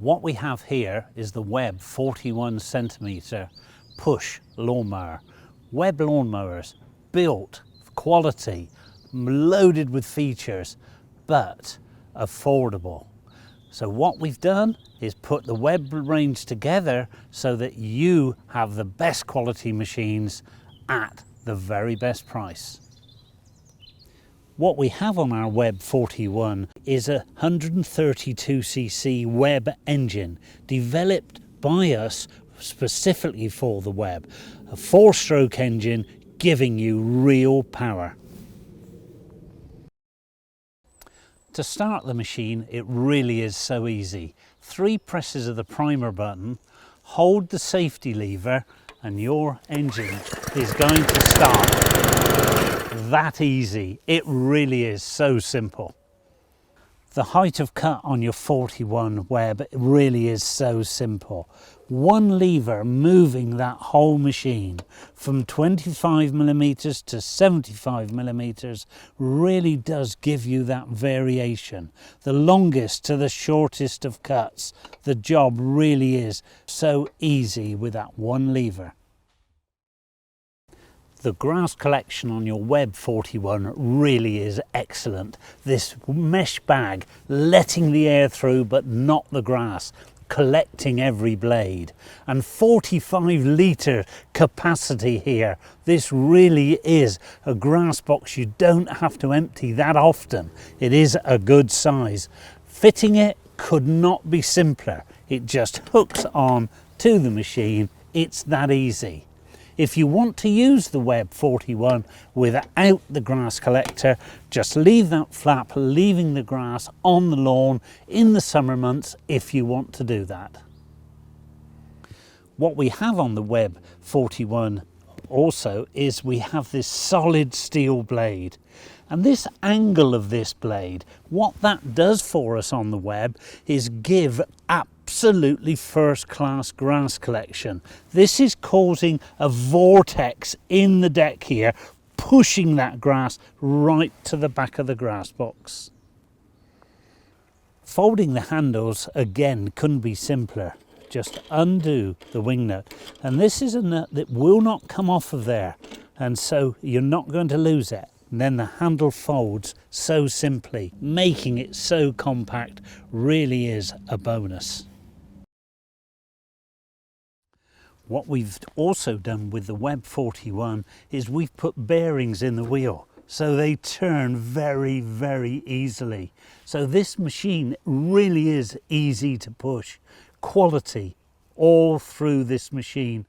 What we have here is the Webb 41 centimetre push lawnmower. Webb lawnmowers, built for quality, loaded with features, but affordable. So what we've done is put the Webb range together so that you have the best quality machines at the very best price. What we have on our Webb 41 is a 132cc Webb engine developed by us specifically for the Webb. A 4-stroke engine giving you real power. To start the machine, it really is so easy. 3 presses of the primer button, hold the safety lever, and your engine is going to start. That easy. It really is so simple. The height of cut on your 41 Webb really is so simple. One lever moving that whole machine from 25mm to 75mm really does give you that variation. The longest to the shortest of cuts. The job really is so easy with that one lever. The grass collection on your Webb 41 really is excellent. This mesh bag letting the air through but not the grass, collecting every blade, and 45 litre capacity here. This really is a grass box you don't have to empty that often. It is a good size. Fitting it could not be simpler. It just hooks on to the machine. It's that easy. If you want to use the Webb 41 without the grass collector, just leave that flap, leaving the grass on the lawn in the summer months if you want to do that. What we have on the Webb 41 also is we have this solid steel blade. And this angle of this blade, what that does for us on the Webb is give absolutely first-class grass collection. This is causing a vortex in the deck here, pushing that grass right to the back of the grass box. Folding the handles again couldn't be simpler. Just undo the wing nut, and this is a nut that will not come off of there, and so you're not going to lose it. And then the handle folds so simply, making it so compact really is a bonus. What we've also done with the Webb 41 is we've put bearings in the wheel so they turn very, very easily. So this machine really is easy to push. Quality all through this machine.